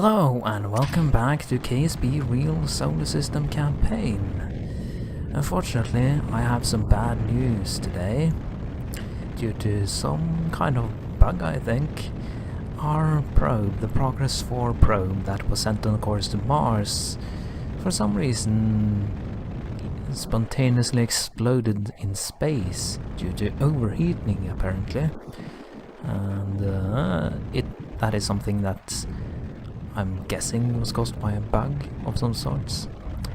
Hello and welcome back to KSP Real Solar System campaign. Unfortunately, I have some bad news today. Due to some kind of bug, I think, our probe, the Progress 4 probe that was sent on course to Mars, for some reason spontaneously exploded in space due to overheating, apparently. And that is something that I'm guessing was caused by a bug of some sorts.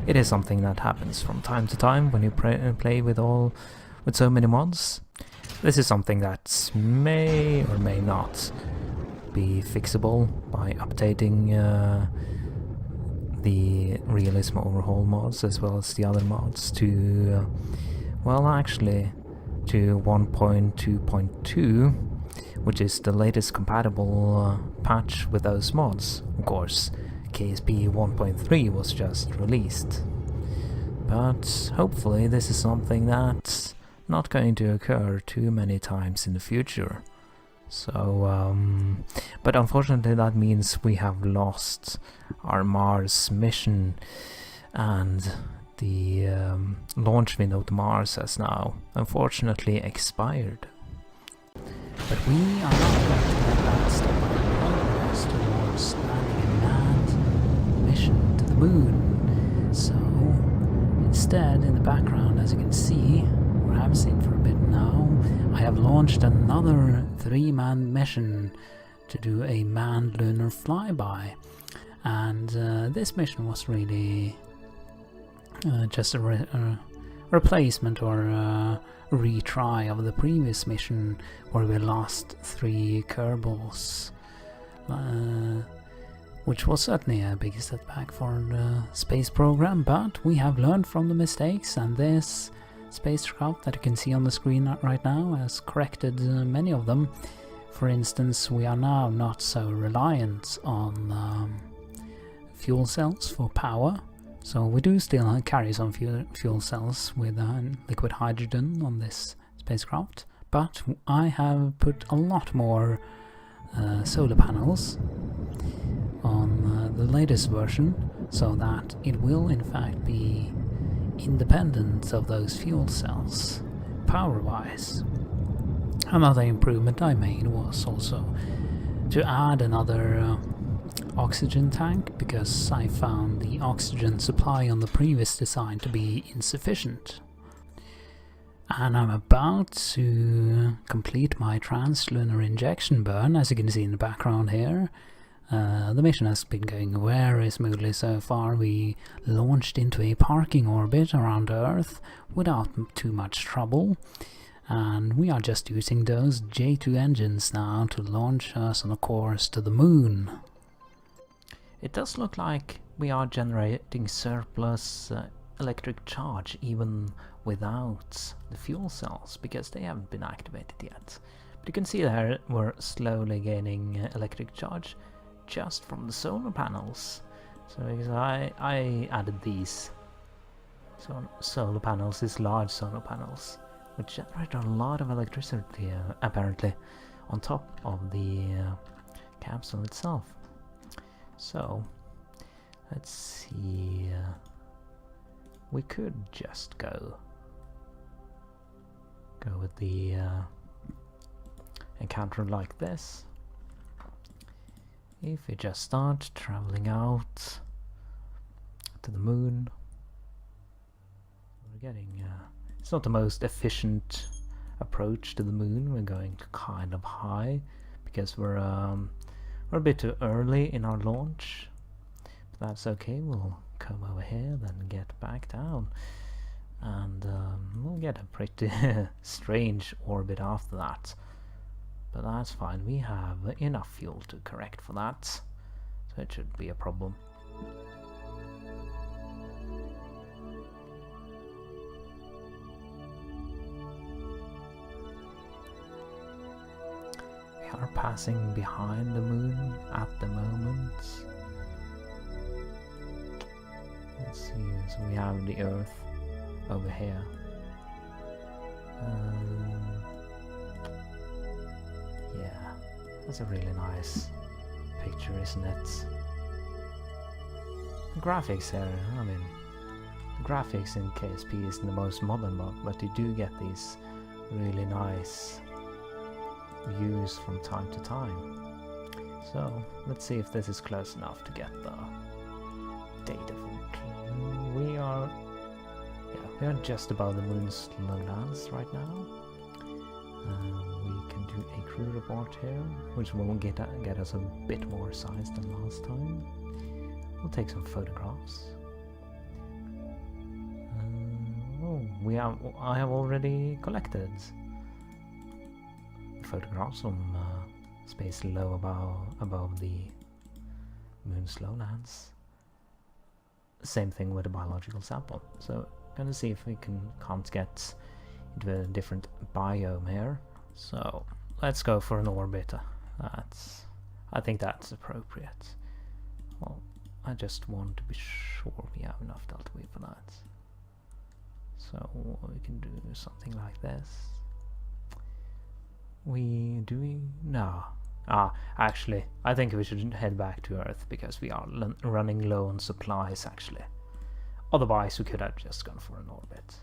It is something that happens from time to time when you play with so many mods. This is something that may or may not be fixable by updating the Realism Overhaul mods as well as the other mods to, well, actually to 1.2.2, which is the latest compatible patch with those mods. Of course, KSP 1.3 was just released. But hopefully this is something that's not going to occur too many times in the future. So, but unfortunately that means we have lost our Mars mission, and the launch window to Mars has now unfortunately expired. But we are not going to let that stop our progress towards landing a manned mission to the moon. So, instead, in the background, as you can see, or have seen for a bit now, I have launched another 3-man mission to do a manned lunar flyby. And this mission was really just a replacement or retry of the previous mission where we lost 3 kerbals, which was certainly a big setback for the space program, but we have learned from the mistakes, and this spacecraft that you can see on the screen right now has corrected many of them. For instance, we are now not so reliant on fuel cells for power. So we do still carry some fuel cells with liquid hydrogen on this spacecraft, but I have put a lot more solar panels on the latest version, so that it will in fact be independent of those fuel cells, power-wise. Another improvement I made was also to add another oxygen tank, because I found the oxygen supply on the previous design to be insufficient. And I'm about to complete my translunar injection burn, as you can see in the background here. The mission has been going very smoothly so far. We launched into a parking orbit around Earth without too much trouble. And we are just using those J2 engines now to launch us on a course to the moon. It does look like we are generating surplus electric charge even without the fuel cells, because they haven't been activated yet. But you can see there we're slowly gaining electric charge just from the solar panels. So because I added these solar panels, these large solar panels, which generate a lot of electricity apparently on top of the capsule itself. So, let's see, we could just go with the encounter like this. If we just start traveling out to the moon, we're getting, it's not the most efficient approach to the moon. We're going kind of high because we're a bit too early in our launch, but that's okay. We'll come over here, then get back down, and we'll get a pretty strange orbit after that. But that's fine, we have enough fuel to correct for that, so it shouldn't be a problem. Are passing behind the moon at the moment. Let's see, so we have the Earth over here. Yeah, that's a really nice picture, isn't it? graphics here, I mean, graphics in KSP isn't the most modern one, but you do get these really nice views from time to time. So let's see if this is close enough to get the data from. We are just above the moon's lowlands right now. We can do a crew report here, which will get us a bit more size than last time. We'll take some photographs. I have already collected photographs from space low above the moon's lowlands. Same thing with a biological sample. So gonna see if we can't get into a different biome here. So let's go for an orbiter. I think that's appropriate. Well, I just want to be sure we have enough delta V for that. So we can do something like this. No. Actually, I think we should head back to Earth because we are running low on supplies, actually. Otherwise, we could have just gone for an orbit.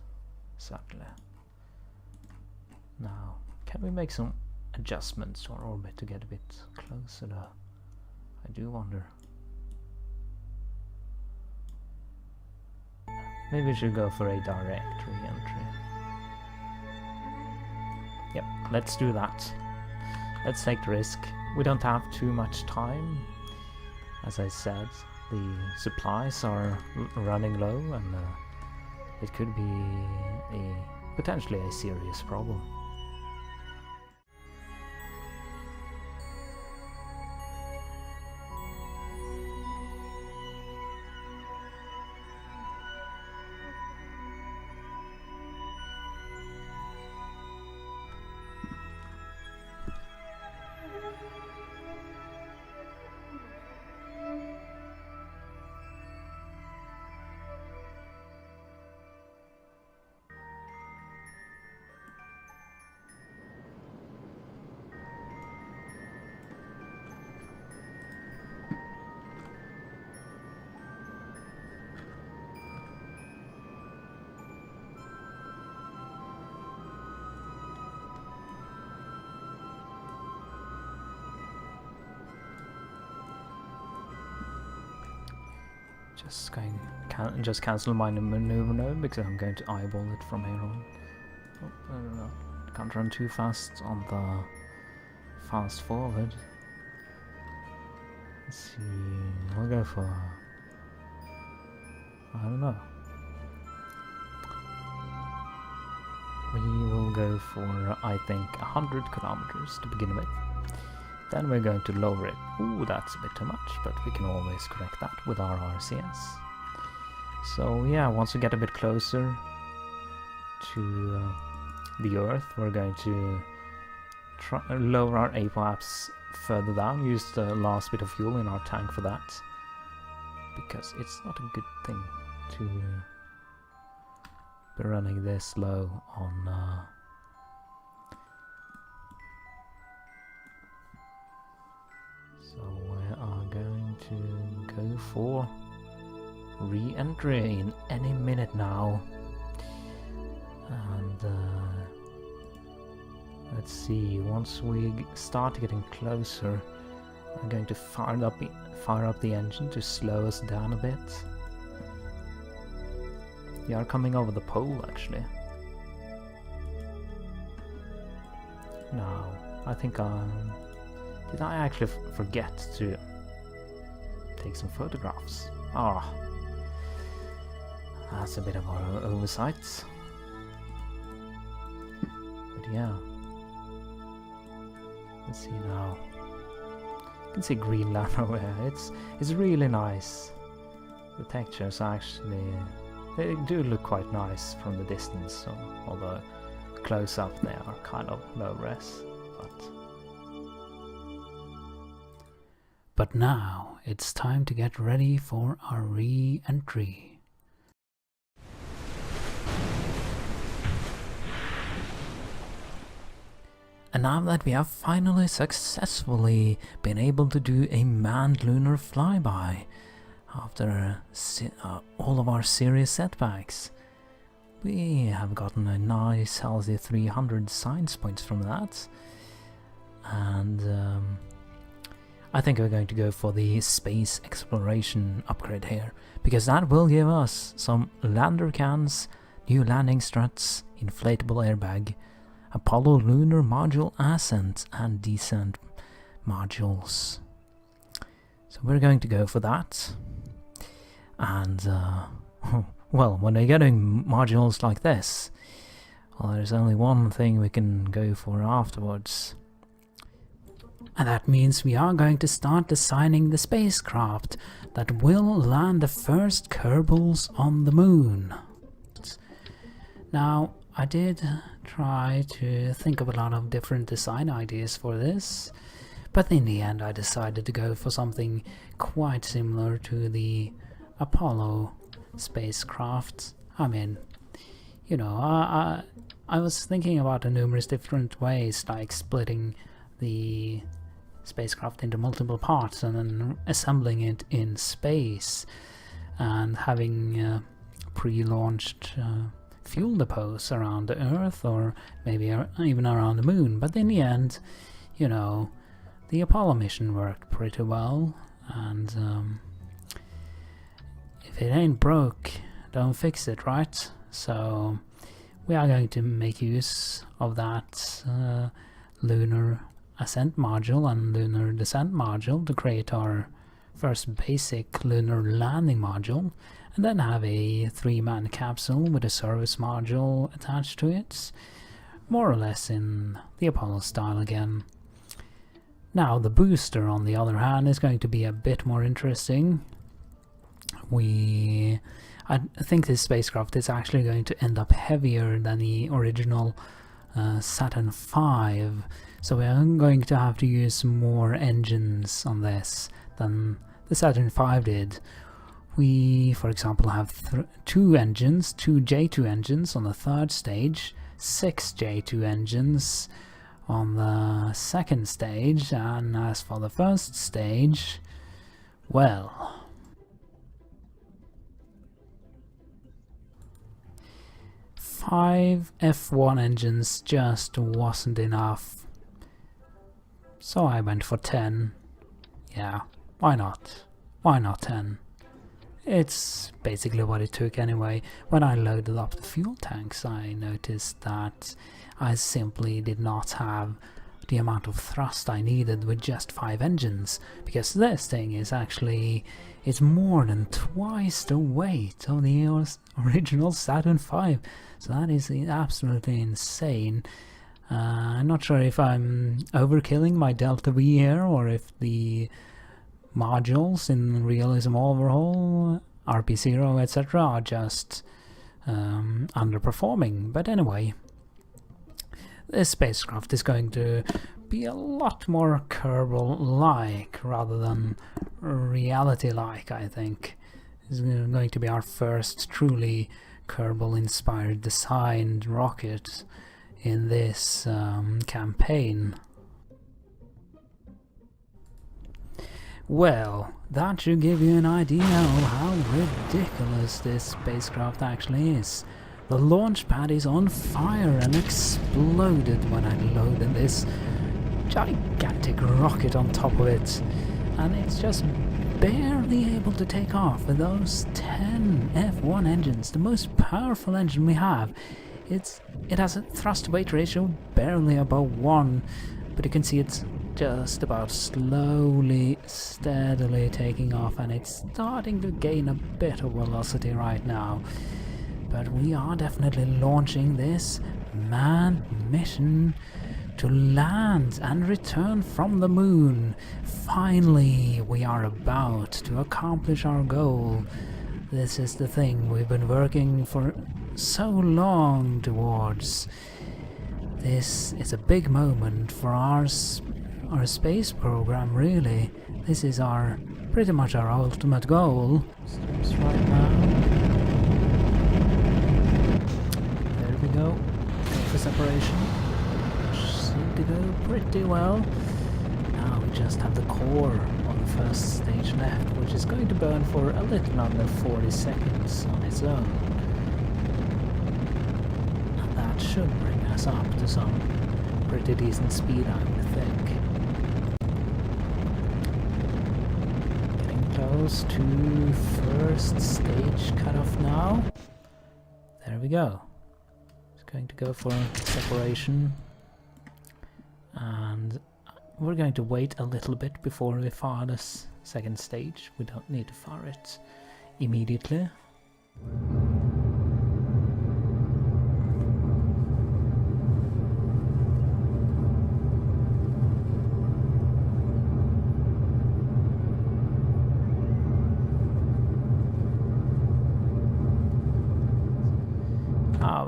Certainly. Now, can we make some adjustments to our orbit to get a bit closer though? I do wonder. Maybe we should go for a direct re-entry. Yep, let's do that. Let's take the risk. We don't have too much time. As I said, the supplies are running low, and it could be potentially a serious problem. Just cancel my maneuver node because I'm going to eyeball it from here on. Oh, I don't know. Can't run too fast on the fast forward. Let's see. I'll go for. I don't know. We will go for, I think, 100 kilometers to begin with. Then we're going to lower it. Ooh, that's a bit too much, but we can always correct that with our RCS. So yeah, once we get a bit closer to the Earth, we're going to lower our apoaps further down, use the last bit of fuel in our tank for that, because it's not a good thing to be running this low on so we are going to go for re-entry in any minute now, and let's see, once we start getting closer, I'm going to fire up the engine to slow us down a bit. We are coming over the pole, actually. Now, I think did I actually forget to take some photographs? That's a bit of an oversight. But yeah. Let's see now. You can see Greenland over here. It's really nice. The textures actually, they do look quite nice from the distance, so, although close up they are kind of low res. But now it's time to get ready for our re-entry. And now that we have finally successfully been able to do a manned lunar flyby, after all of our serious setbacks. We have gotten a nice healthy 300 science points from that, and I think we're going to go for the space exploration upgrade here, because that will give us some lander cans, new landing struts, inflatable airbag, Apollo lunar module ascent and descent modules. So we're going to go for that. And well, when you're getting modules like this, well, there's only one thing we can go for afterwards. And that means we are going to start designing the spacecraft that will land the first kerbals on the moon. Now, I did try to think of a lot of different design ideas for this, but in the end I decided to go for something quite similar to the Apollo spacecraft. I mean, you know, I was thinking about numerous different ways, like splitting the spacecraft into multiple parts and then assembling it in space, and having pre-launched fuel depots around the Earth, or maybe even around the moon. But in the end, you know, the Apollo mission worked pretty well, and if it ain't broke, don't fix it, right? So we are going to make use of that lunar ascent module and lunar descent module to create our first basic lunar landing module, and then have a 3-man capsule with a service module attached to it, more or less in the Apollo style again. Now the booster, on the other hand, is going to be a bit more interesting. I think this spacecraft is actually going to end up heavier than the original Saturn V, so we are going to have to use more engines on this than the Saturn V did. We, for example, have 2 engines, 2 J2 engines on the 3rd stage, 6 J2 engines on the 2nd stage, and as for the 1st stage, well, 5 F1 engines just wasn't enough, so I went for 10. Yeah, why not? Why not 10? It's basically what it took anyway. When I loaded up the fuel tanks, I noticed that I simply did not have the amount of thrust I needed with just 5 engines, because this thing is actually, it's more than twice the weight of the original Saturn V, so that is absolutely insane. I'm not sure if I'm overkilling my Delta V here, or if the modules in Realism Overhaul, RP0, etc. are just underperforming, but anyway, this spacecraft is going to be a lot more Kerbal-like rather than reality-like, I think. It's going to be our first truly Kerbal-inspired designed rocket in this campaign. Well, that should give you an idea of how ridiculous this spacecraft actually is. The launch pad is on fire and exploded when I loaded this gigantic rocket on top of it, and it's just barely able to take off with those 10 F1 engines, the most powerful engine we have. It has a thrust-to-weight ratio barely above 1, but you can see it's just about slowly, steadily taking off, and it's starting to gain a bit of velocity right now. But we are definitely launching this manned mission to land and return from the moon. Finally, we are about to accomplish our goal. This is the thing we've been working for so long towards. This is a big moment for our space program, really. This is pretty much our ultimate goal. Steps right now. There we go. For separation. Seemed to go pretty well. Now we just have the core of the first stage left, which is is going to burn for a little under 40 seconds on its own. And that should bring us up to some pretty decent speed, I would think. Getting close to first stage cutoff now. There we go. It's going to go for separation. And we're going to wait a little bit before we fire this second stage. We don't need to fire it immediately.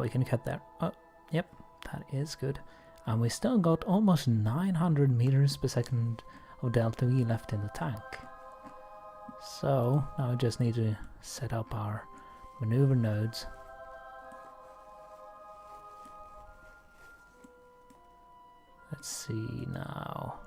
We can cut there. Oh, yep, that is good. And we still got almost 900 meters per second of delta V left in the tank. So now we just need to set up our maneuver nodes. Let's see now.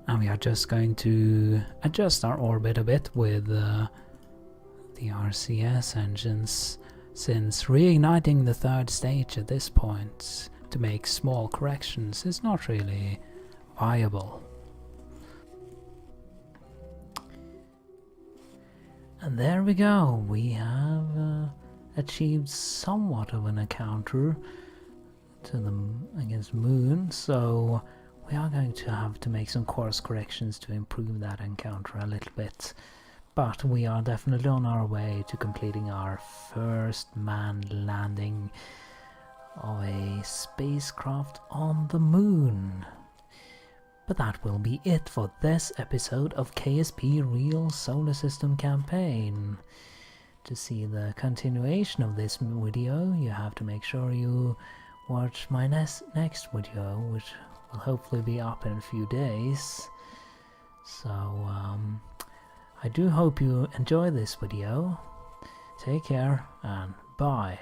And we are just going to adjust our orbit a bit with the RCS engines, since reigniting the third stage at this point to make small corrections is not really viable. And there we go, we have achieved somewhat of an encounter to against Moon, so we are going to have to make some course corrections to improve that encounter a little bit. But we are definitely on our way to completing our first manned landing of a spacecraft on the Moon. But that will be it for this episode of KSP Real Solar System Campaign. To see the continuation of this video, you have to make sure you watch my next video, which will hopefully be up in a few days. So I do hope you enjoy this video. Take care and bye.